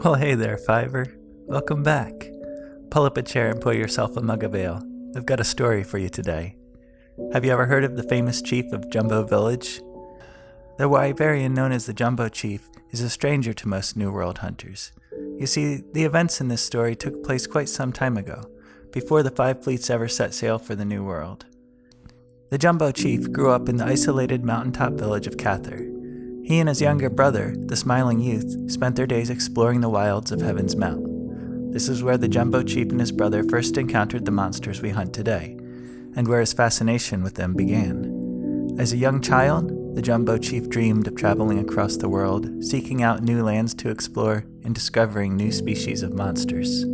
Well, hey there, Fiver. Welcome back. Pull up a chair and pour yourself a mug of ale. I've got a story for you today. Have you ever heard of the famous chief of Jumbo Village? The Wyverian known as the Jumbo Chief is a stranger to most New World hunters. You see, the events in this story took place quite some time ago, before the 5 fleets ever set sail for the New World. The Jumbo Chief grew up in the isolated mountaintop village of Cathar. He and his younger brother, the Smiling Youth, spent their days exploring the wilds of Heaven's Mount. This is where the Jumbo Chief and his brother first encountered the monsters we hunt today, and where his fascination with them began. As a young child, the Jumbo Chief dreamed of traveling across the world, seeking out new lands to explore and discovering new species of monsters.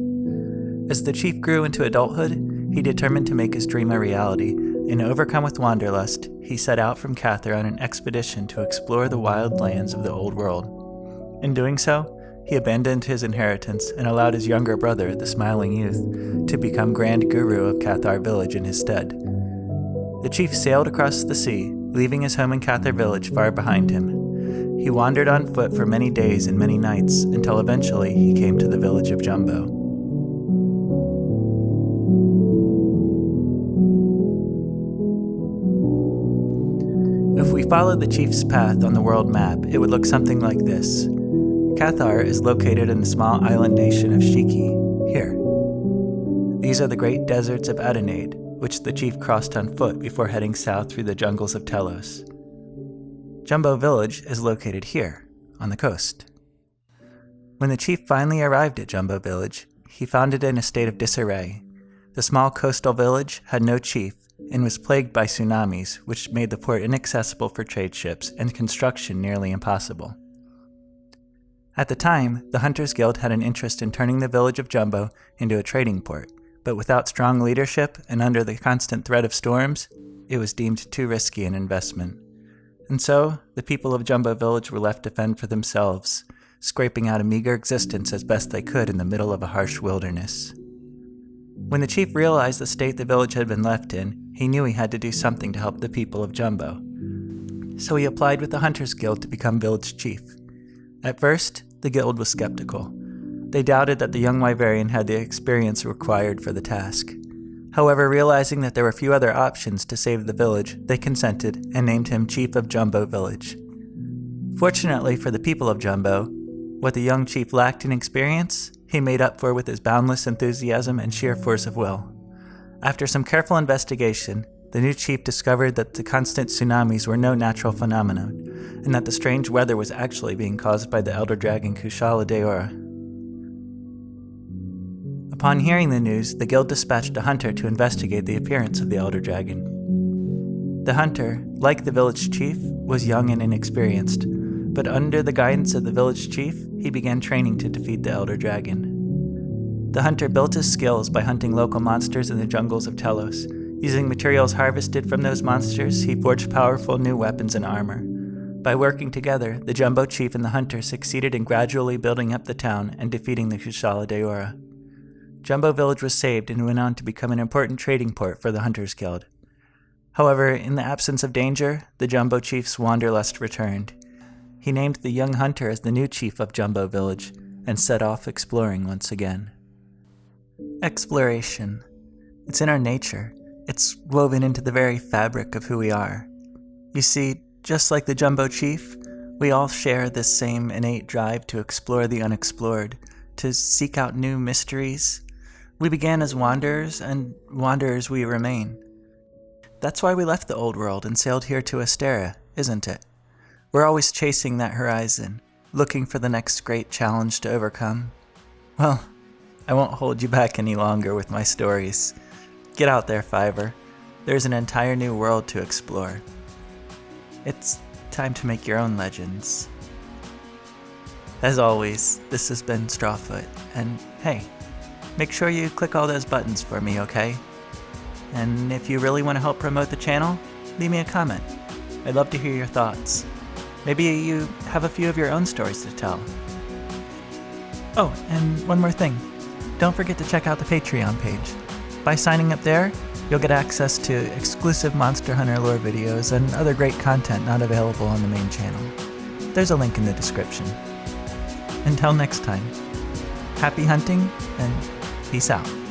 As the chief grew into adulthood, he determined to make his dream a reality, and overcome with wanderlust, he set out from Cathar on an expedition to explore the wild lands of the Old World. In doing so, he abandoned his inheritance and allowed his younger brother, the Smiling Youth, to become Grand Guru of Cathar Village in his stead. The chief sailed across the sea, leaving his home in Cathar Village far behind him. He wandered on foot for many days and many nights, until eventually he came to the village of Jumbo. If we followed the chief's path on the world map, it would look something like this. Cathar is located in the small island nation of Shiki, here. These are the great deserts of Adonade, which the chief crossed on foot before heading south through the jungles of Telos. Jumbo Village is located here, on the coast. When the chief finally arrived at Jumbo Village, he found it in a state of disarray. The small coastal village had no chief, and was plagued by tsunamis, which made the port inaccessible for trade ships and construction nearly impossible. At the time, the Hunters Guild had an interest in turning the village of Jumbo into a trading port, but without strong leadership and under the constant threat of storms, it was deemed too risky an investment. And so, the people of Jumbo Village were left to fend for themselves, scraping out a meager existence as best they could in the middle of a harsh wilderness. When the chief realized the state the village had been left in, he knew he had to do something to help the people of Jumbo. So he applied with the Hunters Guild to become village chief. At first, the guild was skeptical. They doubted that the young Wyverian had the experience required for the task. However, realizing that there were few other options to save the village, they consented and named him Chief of Jumbo Village. Fortunately for the people of Jumbo, what the young chief lacked in experience, he made up for with his boundless enthusiasm and sheer force of will. After some careful investigation, the new chief discovered that the constant tsunamis were no natural phenomenon, and that the strange weather was actually being caused by the elder dragon Kushala Daora. Upon hearing the news, the guild dispatched a hunter to investigate the appearance of the elder dragon. The hunter, like the village chief, was young and inexperienced, but under the guidance of the village chief, he began training to defeat the elder dragon. The hunter built his skills by hunting local monsters in the jungles of Telos. Using materials harvested from those monsters, he forged powerful new weapons and armor. By working together, the Jumbo Chief and the hunter succeeded in gradually building up the town and defeating the Kushala Daora. Jumbo Village was saved and went on to become an important trading port for the Hunters Guild. However, in the absence of danger, the Jumbo Chief's wanderlust returned. He named the young hunter as the new chief of Jumbo Village and set off exploring once again. Exploration. It's in our nature. It's woven into the very fabric of who we are. You see, just like the Jumbo Chief, we all share this same innate drive to explore the unexplored, to seek out new mysteries. We began as wanderers, and wanderers we remain. That's why we left the old world and sailed here to Astera, isn't it? We're always chasing that horizon, looking for the next great challenge to overcome. Well, I won't hold you back any longer with my stories. Get out there, Fiver. There's an entire new world to explore. It's time to make your own legends. As always, this has been Strawfoot, and hey, make sure you click all those buttons for me, okay? And if you really want to help promote the channel, leave me a comment. I'd love to hear your thoughts. Maybe you have a few of your own stories to tell. Oh, and one more thing. Don't forget to check out the Patreon page. By signing up there, you'll get access to exclusive Monster Hunter lore videos and other great content not available on the main channel. There's a link in the description. Until next time. Happy hunting, and peace out.